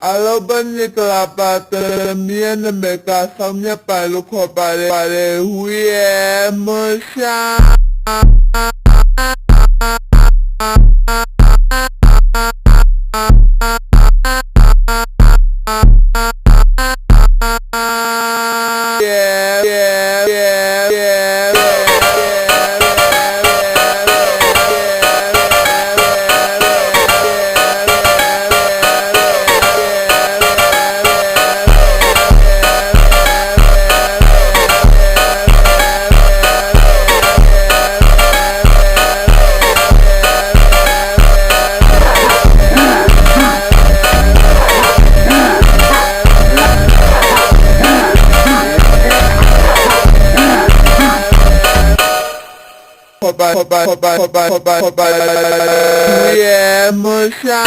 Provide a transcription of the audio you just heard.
Alobaniklapata miana meka samnya palu ko pare huye musha Hoba, yeah, musha.